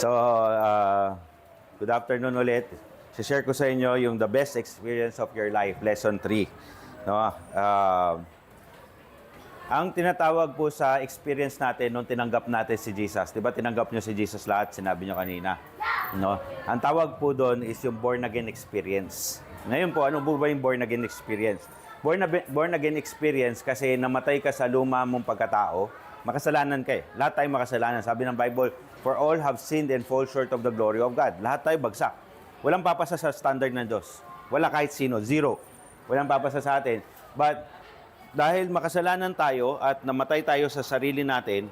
So, good afternoon ulit. Share ko sa inyo yung the best experience of your life, lesson 3. No? Ang tinatawag po sa experience natin nung tinanggap natin si Jesus. Di ba tinanggap nyo si Jesus lahat? Sinabi nyo kanina. No? Ang tawag po doon is yung born again experience. Ngayon po, ano po ba yung born again experience? Born again experience kasi namatay ka sa luma mong pagkatao, makasalanan ka eh. Lahat tayo makasalanan. Sabi ng Bible, for all have sinned and fall short of the glory of God. Lahat tayo bagsak. Walang papasa sa standard ng Diyos. Wala kahit sino. Zero. Walang papasa sa atin. But, dahil makasalanan tayo at namatay tayo sa sarili natin,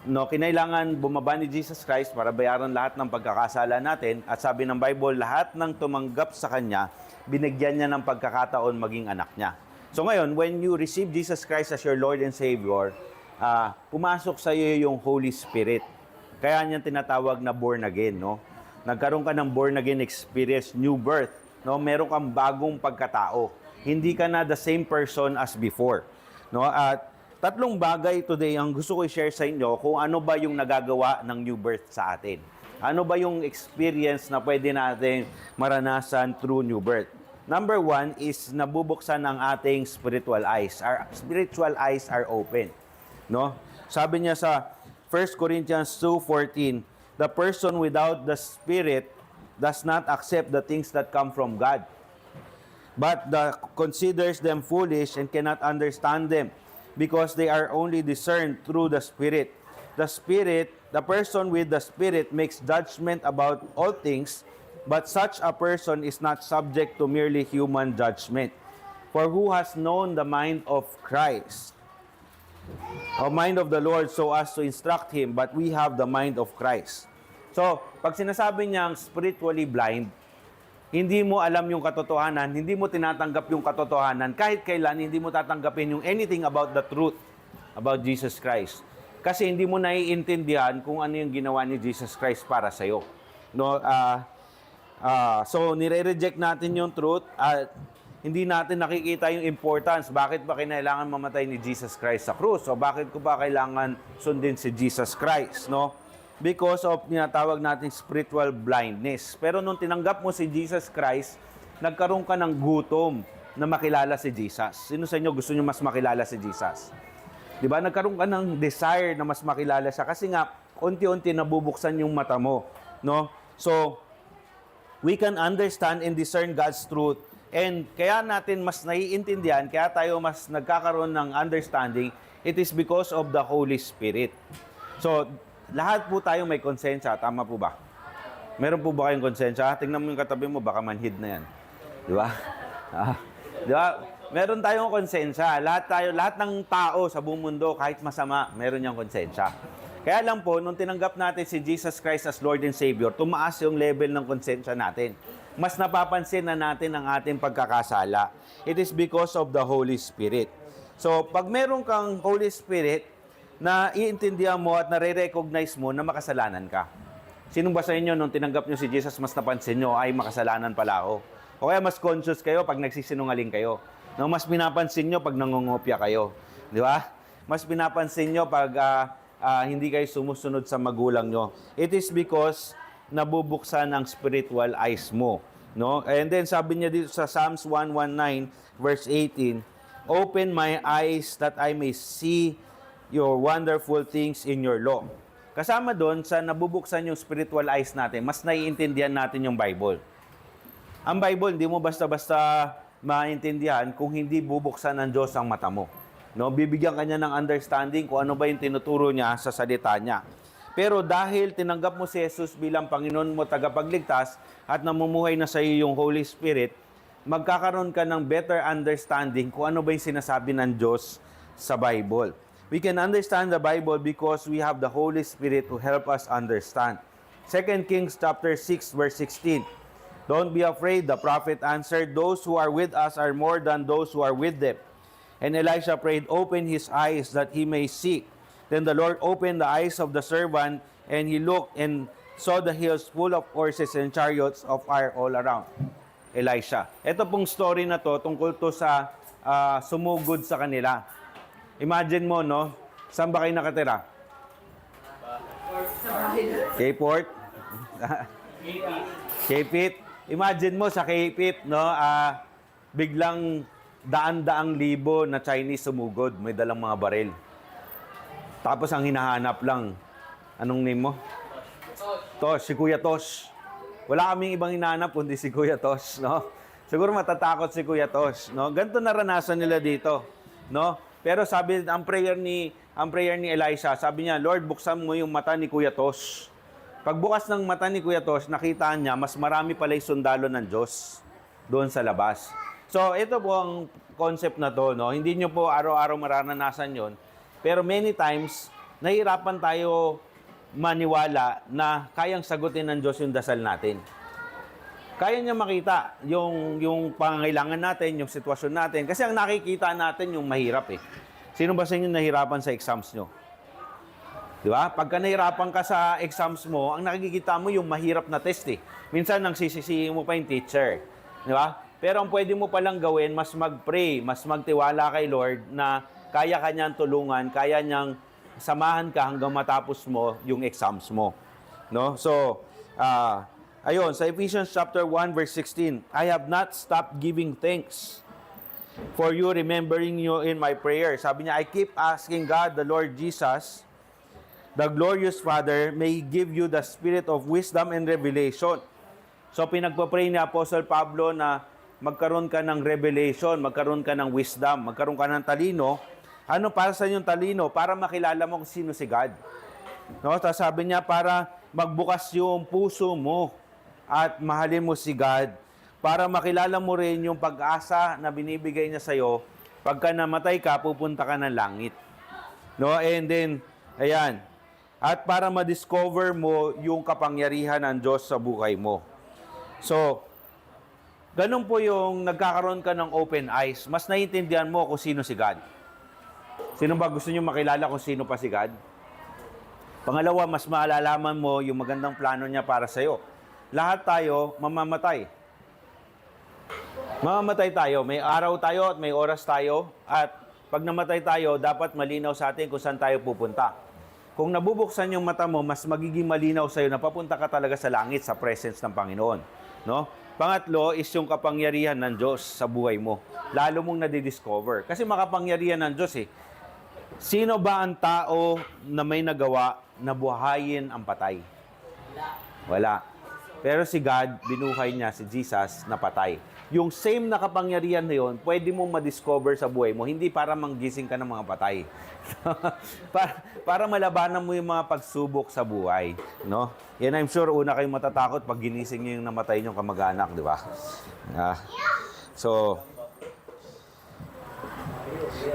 no, kinailangan bumaba ni Jesus Christ para bayaran lahat ng pagkakasala natin. At sabi ng Bible, lahat ng tumanggap sa Kanya, binigyan niya ng pagkakataon maging anak niya. So ngayon, when you receive Jesus Christ as your Lord and Savior, pumasok sa iyo yung Holy Spirit. Kaya niyan tinatawag na born again, no? Nagkaroon ka ng born again experience, new birth, no? Meron kang bagong pagkatao. Hindi ka na the same person as before, no? At tatlong bagay today ang gusto ko i-share sa inyo kung ano ba yung nagagawa ng new birth sa atin. Ano ba yung experience na pwede natin maranasan through new birth? Number 1 is nabubuksan ang ating spiritual eyes. Our spiritual eyes are open. No? Sabi niya sa 1 Corinthians 2:14, the person without the Spirit does not accept the things that come from God, but considers them foolish and cannot understand them, because they are only discerned through the Spirit. The person with the Spirit makes judgment about all things, but such a person is not subject to merely human judgment. For who has known the mind of Christ, the mind of the Lord, so as to instruct him, but we have the mind of Christ. So, pag sinasabi niyang spiritually blind, hindi mo alam yung katotohanan, hindi mo tinatanggap yung katotohanan, kahit kailan hindi mo tatanggapin yung anything about the truth about Jesus Christ. Kasi hindi mo naiintindihan kung ano yung ginawa ni Jesus Christ para sa'yo. No, so, nire-reject natin yung truth at hindi natin nakikita yung importance. Bakit ba kailangan mamatay ni Jesus Christ sa krus? O bakit ko ba kailangan sundin si Jesus Christ? No? Because of tinatawag natin spiritual blindness. Pero nung tinanggap mo si Jesus Christ, nagkaroon ka ng gutom na makilala si Jesus. Sino sa inyo gusto nyo mas makilala si Jesus? Diba? Nagkaroon ka ng desire na mas makilala siya. Kasi nga, unti-unti nabubuksan yung mata mo. No? So, we can understand and discern God's truth. And kaya natin mas naiintindihan, kaya tayo mas nagkakaroon ng understanding, it is because of the Holy Spirit. So, lahat po tayo may konsensya. Tama po ba? Meron po ba kayong konsensya? Tingnan mo yung katabi mo, baka manhid na yan. Di ba? Di ba? Meron tayong konsensya. Lahat ng tao sa buong mundo, kahit masama, meron niyang konsensya. Kaya lang po, nung tinanggap natin si Jesus Christ as Lord and Savior, tumaas yung level ng konsensya natin. Mas napapansin na natin ang ating pagkakasala. It is because of the Holy Spirit. So, pag meron kang Holy Spirit, na iintindihan mo at nare-recognize mo na makasalanan ka. Sino ba sa inyo nung tinanggap nyo si Jesus, mas napansin nyo, ay makasalanan pala ako? O kaya mas conscious kayo pag nagsisinungaling kayo. No, mas pinapansin nyo pag nangungopya kayo. Di ba? Mas pinapansin nyo pag hindi kayo sumusunod sa magulang nyo. It is because nabubuksan ang spiritual eyes mo. No? And then sabi niya dito sa Psalms 119 verse 18, open my eyes that I may see your wonderful things in your law. Kasama doon sa nabubuksan yung spiritual eyes natin, mas naiintindihan natin yung Bible. Ang Bible, hindi mo basta-basta maintindihan kung hindi bubuksan ng Diyos ang mata mo. No? Bibigyan ka niya ng understanding kung ano ba yung tinuturo niya sa salita niya. Pero dahil tinanggap mo si Jesus bilang Panginoon mo tagapagligtas at namumuhay na sa iyo yung Holy Spirit, magkakaroon ka ng better understanding kung ano ba yung sinasabi ng Diyos sa Bible. We can understand the Bible because we have the Holy Spirit to help us understand. 2 Kings chapter 6 verse 16. Don't be afraid, the prophet answered, those who are with us are more than those who are with them. And Elisha prayed, open his eyes that he may see. Then the Lord opened the eyes of the servant, and he looked and saw the hills full of horses and chariots of fire all around. Elisha. Ito pong story na to, tungkol to sa sumugod sa kanila. Imagine mo, no? Saan ba kayo nakatira? Kay Port? Kipit. Imagine mo sa Kipit, no? Biglang daan-daang libo na Chinese sumugod. May dalang mga baril. Tapos ang hinahanap lang, anong name mo? Tosh, si Kuya Tosh. Wala kaming ibang hinahanap kundi si Kuya Tosh, no? Siguro matatakot si Kuya Tosh, no? Ganito naranasan nila dito, no? Pero sabi, ang prayer ni Elisha, sabi niya, Lord, buksan mo yung mata ni Kuya Tosh. Pagbukas ng mata ni Kuya Tosh, nakita niya, mas marami pala yung sundalo ng Diyos doon sa labas. So, ito po ang concept na to, no? Hindi nyo po araw-araw mararanasan yon. Pero many times, nahihirapan tayo maniwala na kayang sagutin ng Diyos yung dasal natin. Kaya niya makita yung pangangailangan natin, yung sitwasyon natin. Kasi ang nakikita natin yung mahirap eh. Sino ba sa inyo nahirapan sa exams nyo? Di ba? Pagka nahirapan ka sa exams mo, ang nakikita mo yung mahirap na test eh. Minsan nang sisisihin mo pa yung teacher. Di ba? Pero ang pwede mo palang gawin, mas mag-pray, mas magtiwala kay Lord na kaya kanyang tulungan, kaya niyang samahan ka hanggang matapos mo yung exams mo. No? So, ayun, sa Ephesians chapter 1 verse 16, I have not stopped giving thanks for you, remembering you in my prayer. Sabi niya, I keep asking God, the Lord Jesus, the glorious Father, may give you the spirit of wisdom and revelation. So, pinagpapray ni Apostle Pablo na magkaroon ka ng revelation, magkaroon ka ng wisdom, magkaroon ka ng talino. Ano para sa inyong talino? Para makilala mo kung sino si God. No? Tapos sabi niya, para magbukas yung puso mo at mahalin mo si God, para makilala mo rin yung pag-asa na binibigay niya sa'yo. Pagka namatay ka, pupunta ka ng langit. No? And then, ayan. At para ma-discover mo yung kapangyarihan ng Diyos sa buhay mo. So, ganun po yung nagkakaroon ka ng open eyes. Mas naiintindihan mo kung sino si God. Sino ba gusto niyo makilala kung sino pa si God? Pangalawa, mas maalalaman mo yung magandang plano niya para sa'yo. Lahat tayo mamamatay. Mamamatay tayo. May araw tayo at may oras tayo. At pag namatay tayo, dapat malinaw sa atin kung saan tayo pupunta. Kung nabubuksan yung mata mo, mas magiging malinaw sa'yo na papunta ka talaga sa langit, sa presence ng Panginoon. No? Pangatlo is yung kapangyarihan ng Diyos sa buhay mo. Lalo mong nadidiscover. Kasi makapangyarihan ng Diyos eh. Sino ba ang tao na may nagawa na buhayin ang patay? Wala. Pero si God, binuhay niya si Jesus na patay. Yung same na kapangyarihan na yun, pwede mong ma-discover sa buhay mo, hindi para manggising ka ng mga patay. para malabanan mo yung mga pagsubok sa buhay. No? Yan, I'm sure, una kayong matatakot pag ginising nyo yung namatay nyong kamag-anak, di ba? So,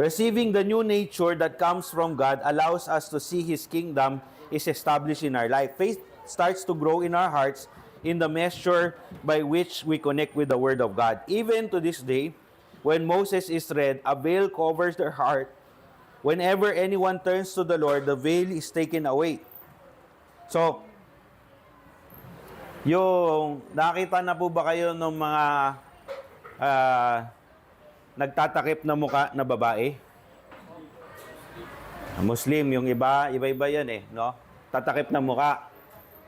receiving the new nature that comes from God allows us to see His kingdom is established in our life. Faith starts to grow in our hearts in the measure by which we connect with the Word of God. Even to this day, when Moses is read, a veil covers their heart. Whenever anyone turns to the Lord, the veil is taken away. So, yung nakita na po ba kayo ng mga nagtatakip na muka na babae? Muslim, yung iba-iba yan eh, no? Tatakip na muka.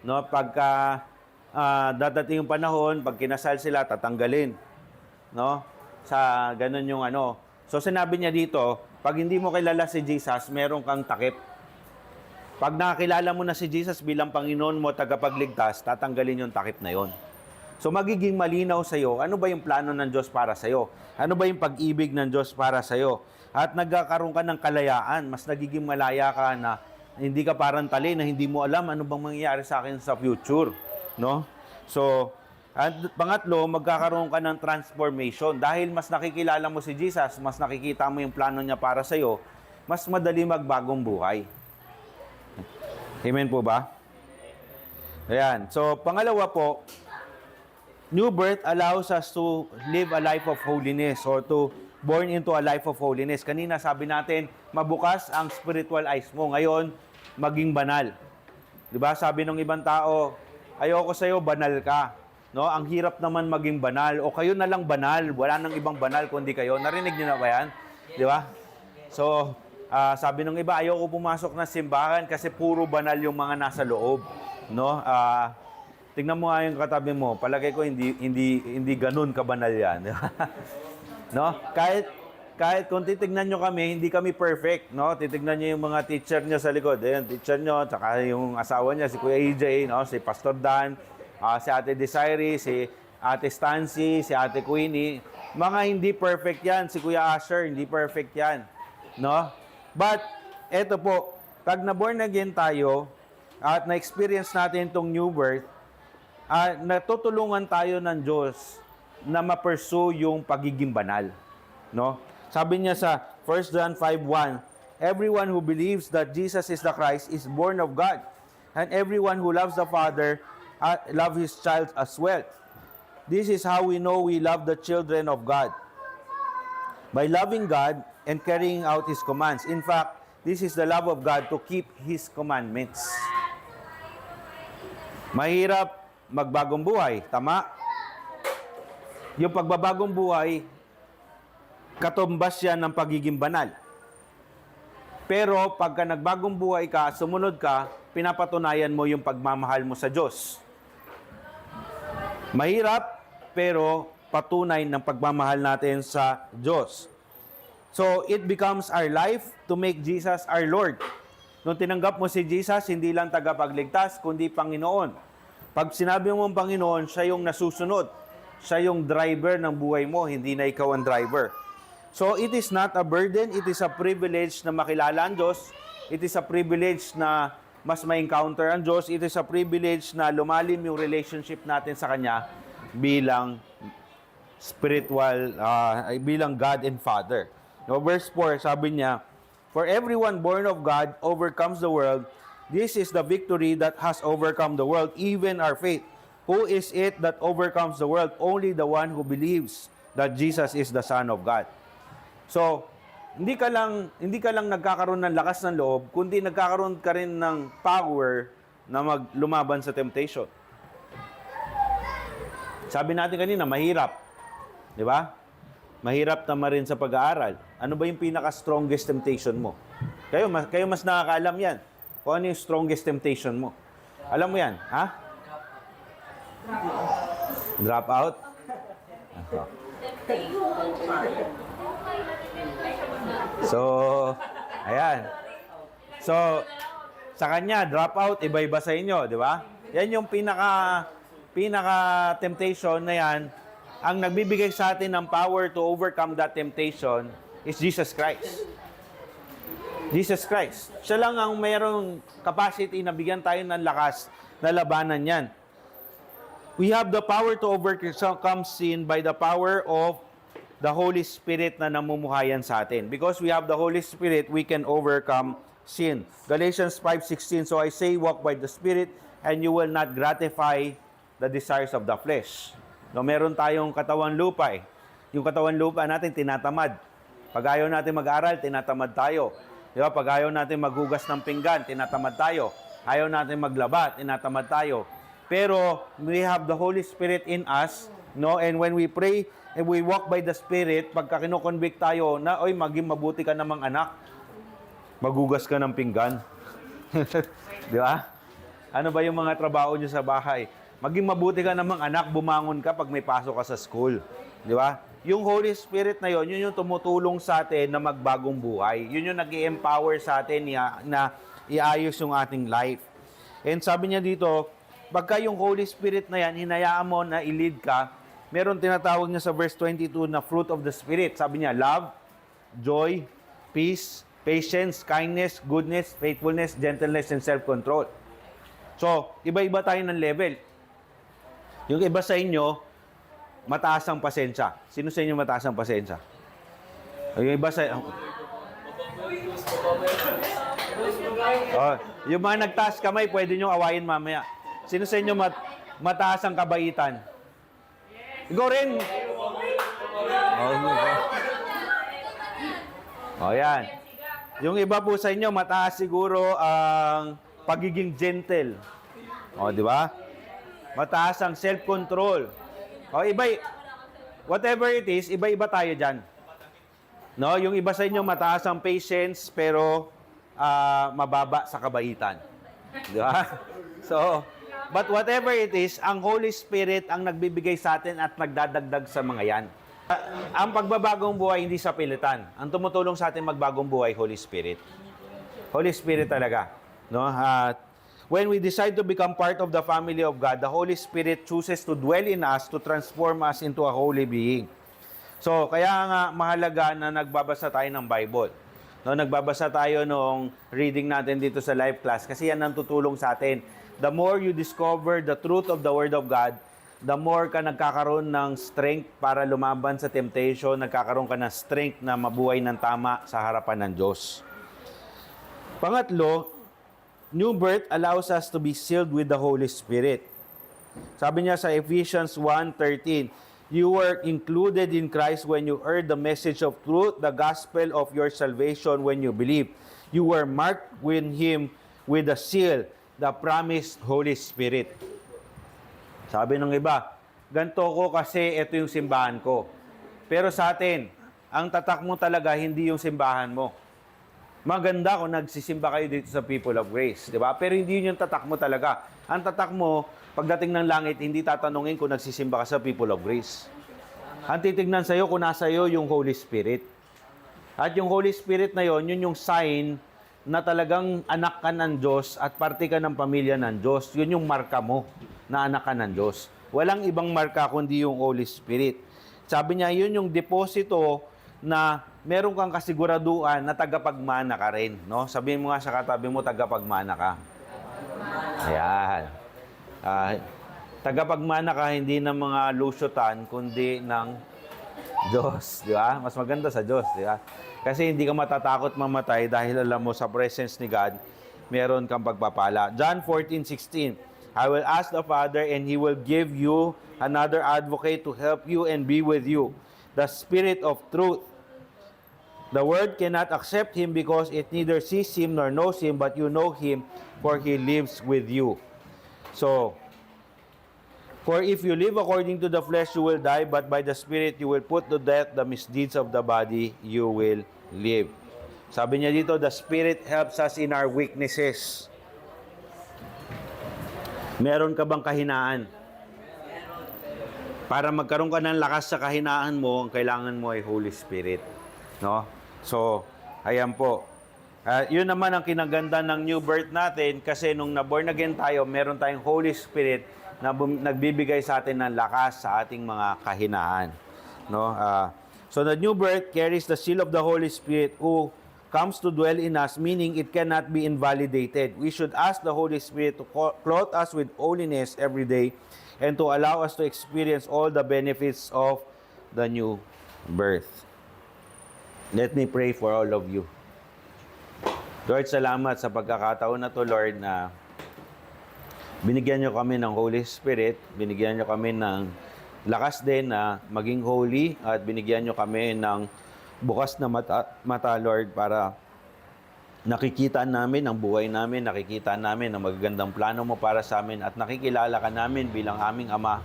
No? Pagka dadating yung panahon, pag kinasal sila, tatanggalin. No? Sa ganun yung ano. So, sinabi niya dito, pag hindi mo kilala si Jesus, meron kang takip. Pag nakakilala mo na si Jesus bilang Panginoon mo, tagapagligtas, tatanggalin yung takip na yon. So, magiging malinaw sa'yo, ano ba yung plano ng Diyos para sa'yo? Ano ba yung pag-ibig ng Diyos para sa'yo? At nagkakaroon ka ng kalayaan, mas nagiging malaya ka na hindi ka parang tali na hindi mo alam ano bang mangyayari sa akin sa future. No? So, at pangatlo, magkakaroon ka ng transformation. Dahil mas nakikilala mo si Jesus, mas nakikita mo yung plano niya para sa'yo, mas madali magbagong buhay. Amen po ba? Ayan. So, pangalawa po, new birth allows us to live a life of holiness or to born into a life of holiness. Kanina sabi natin, mabukas ang spiritual eyes mo. Ngayon, maging banal. Diba? Sabi ng ibang tao, ayoko sa'yo, banal ka. No? Ang hirap naman maging banal. O kayo na lang banal. Wala nang ibang banal kundi kayo. Narinig niyo na ba yan? Di ba? So, sabi ng iba, ayoko pumasok ng simbahan kasi puro banal yung mga nasa loob. No? tingnan mo nga yung katabi mo, palagay ko hindi ganun kabanal yan. No? Kahit kung titignan nyo kami, hindi kami perfect, no? Titignan nyo yung mga teacher nyo sa likod. Ayan, teacher nyo, tsaka yung asawa niya, si Kuya AJ, no? Si Pastor Dan, si Ate Desiree, si Ate Stancy, si Ate Queenie. Mga hindi perfect yan. Si Kuya Asher, hindi perfect yan. No? But, eto po, pag na-born again tayo, at na-experience natin itong new birth, natutulungan tayo ng Diyos na ma-pursue yung pagiging banal. No? Sabi niya sa 1 John 5:1, everyone who believes that Jesus is the Christ is born of God. And everyone who loves the Father loves his child as well. This is how we know we love the children of God. By loving God and carrying out His commands. In fact, this is the love of God to keep His commandments. Mahirap magbagong buhay, tama? Yung pagbabagong buhay, katumbas yan ng pagiging banal. Pero pagka nagbagong buhay ka, sumunod ka, pinapatunayan mo yung pagmamahal mo sa Diyos. Mahirap, pero patunay ng pagmamahal natin sa Diyos. So, it becomes our life to make Jesus our Lord. Nung tinanggap mo si Jesus, hindi lang tagapagligtas, kundi Panginoon. Pag sinabi mo ang Panginoon, siya yung nasusunod. Siya yung driver ng buhay mo, hindi na ikaw ang driver. So, it is not a burden, it is a privilege na makilala ang Diyos. It is a privilege na mas ma-encounter ang Diyos. It is a privilege na lumalim yung relationship natin sa Kanya bilang spiritual, bilang God and Father. No, verse 4, sabi niya, for everyone born of God overcomes the world. This is the victory that has overcome the world, even our faith. Who is it that overcomes the world? Only the one who believes that Jesus is the Son of God. So, hindi ka lang nagkakaroon ng lakas ng loob, kundi nagkakaroon ka rin ng power na maglumaban sa temptation. Sabi natin kanina, mahirap. Di ba? Mahirap tama rin sa pag-aaral. Ano ba yung pinaka-strongest temptation mo? Kayo mas nakakaalam yan. Kung ano yung strongest temptation mo. Alam mo yan, ha? Drop out? So, ayan. So, sa kanya, drop out, iba-iba sa inyo, di ba? Yan yung pinaka-temptation na yan. Ang nagbibigay sa atin ng power to overcome that temptation is Jesus Christ. Jesus Christ. Siya lang ang mayroong capacity na bigyan tayo ng lakas na labanan yan. We have the power to overcome sin by the power of the Holy Spirit na namumuhayan sa atin. Because we have the Holy Spirit, we can overcome sin. Galatians 5:16, so I say, walk by the Spirit, and you will not gratify the desires of the flesh. No, meron tayong katawan lupa eh. Yung katawan lupa natin, tinatamad. Pag ayaw natin mag-aral, tinatamad tayo. Di ba? Pag ayaw natin maghugas ng pinggan, tinatamad tayo. Ayaw natin maglaba, tinatamad tayo. Pero we have the Holy Spirit in us, no? And when we pray and we walk by the Spirit, pagka kino-convict tayo na, oy, maging mabuti ka namang anak, maghugas ka ng pinggan. Di ba? Ano ba yung mga trabaho niyo sa bahay? Maging mabuti ka namang anak, bumangon ka pag may pasok ka sa school. Di ba? Yung Holy Spirit na yun yung tumutulong sa atin na magbagong buhay. Yun yung nag-i-empower sa atin na iayos yung ating life. And sabi niya dito, pagka yung Holy Spirit na yan, hinayaan mo na i-lead ka, meron tinatawag niya sa verse 22 na fruit of the Spirit. Sabi niya, love, joy, peace, patience, kindness, goodness, faithfulness, gentleness, and self-control. So, iba-iba tayo ng level. Yung iba sa inyo, mataas ang pasensya. Sino sa inyo mataas ang pasensya? Yung iba sa... yung mga nagtaas kamay, pwede nyo awayin mamaya. Sino sa inyo mataas ang kabaitan? Ikaw rin. Yan. Yung iba po sa inyo, mataas siguro ang pagiging gentle. Di ba? Mataas ang self-control. Whatever it is, iba-iba tayo dyan. No? Yung iba sa inyo, mataas ang patience, pero mababa sa kabaitan. Di ba? So, But whatever it is, ang Holy Spirit ang nagbibigay sa atin at nagdadagdag sa mga yan. Ang pagbabagong buhay hindi sa pilitan. Ang tumutulong sa atin magbagong buhay, Holy Spirit. Holy Spirit talaga. No? When we decide to become part of the family of God, the Holy Spirit chooses to dwell in us to transform us into a holy being. So, kaya nga mahalaga na nagbabasa tayo ng Bible. No, nagbabasa tayo nung reading natin dito sa live class kasi yan ang tutulong sa atin. The more you discover the truth of the Word of God, the more ka nagkakaroon ng strength para lumaban sa temptation, nagkakaroon ka ng strength na mabuhay ng tama sa harapan ng Diyos. Pangatlo, new birth allows us to be sealed with the Holy Spirit. Sabi niya sa Ephesians 1:13, you were included in Christ when you heard the message of truth, the gospel of your salvation when you believed. You were marked with Him with a seal, the promised Holy Spirit. Sabi ng iba, ganito ko kasi ito yung simbahan ko. Pero sa atin, ang tatak mo talaga hindi yung simbahan mo. Maganda kung nagsisimba kayo dito sa People of Grace, di ba? Pero hindi yun yung tatak mo talaga. Ang tatak mo, pagdating ng langit, hindi tatanungin kung nagsisimba ka sa People of Grace. Ang titignan sa'yo kung nasa iyo yung Holy Spirit. At yung Holy Spirit na yon, yun yung sign na talagang anak ka ng Diyos at parte ka ng pamilya ng Diyos. Yun yung marka mo na anak ka ng Diyos. Walang ibang marka kundi yung Holy Spirit. Sabi niya, yun yung deposito na meron kang kasiguraduhan na tagapagmana ka rin. No? Sabihin mo nga sa katabi mo, tagapagmana ka. Ayan. Tagapagmana ka hindi ng mga lusyutan, kundi ng Diyos. Di ba? Mas maganda sa Diyos. Di ba? Kasi hindi ka matatakot mamatay dahil alam mo sa presence ni God, meron kang pagpapala. John 14:16, I will ask the Father and He will give you another advocate to help you and be with you, the Spirit of truth. The world cannot accept Him because it neither sees Him nor knows Him, but you know Him, for He lives with you. So, for if you live according to the flesh, you will die, but by the Spirit you will put to death the misdeeds of the body, you will live. Sabi niya dito, the Spirit helps us in our weaknesses. Meron ka bang kahinaan? Para magkaroon ka ng lakas sa kahinaan mo, ang kailangan mo ay Holy Spirit. No? So, ayan po. Yun naman ang kinaganda ng new birth natin kasi nung na-born again tayo, meron tayong Holy Spirit na nagbibigay sa atin ng lakas sa ating mga kahinaan. No? So, the new birth carries the seal of the Holy Spirit who comes to dwell in us, meaning it cannot be invalidated. We should ask the Holy Spirit to clothe us with holiness every day and to allow us to experience all the benefits of the new birth. Let me pray for all of you. Lord, salamat sa pagkakataon na to, Lord, na binigyan nyo kami ng Holy Spirit, binigyan nyo kami ng lakas din na maging holy, at binigyan nyo kami ng bukas na mata, Lord, para nakikita namin ang buhay namin, nakikita namin ang magagandang plano mo para sa amin, at nakikilala ka namin bilang aming Ama.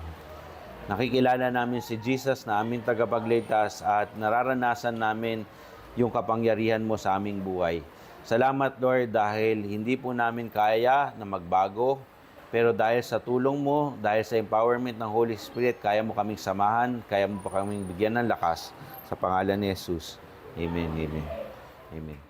Nakikilala namin si Jesus na aming tagapagligtas at nararanasan namin yung kapangyarihan mo sa aming buhay. Salamat, Lord, dahil hindi po namin kaya na magbago, pero dahil sa tulong mo, dahil sa empowerment ng Holy Spirit, kaya mo kaming samahan, kaya mo pa kaming bigyan ng lakas. Sa pangalan ni Jesus. Amen, amen, amen.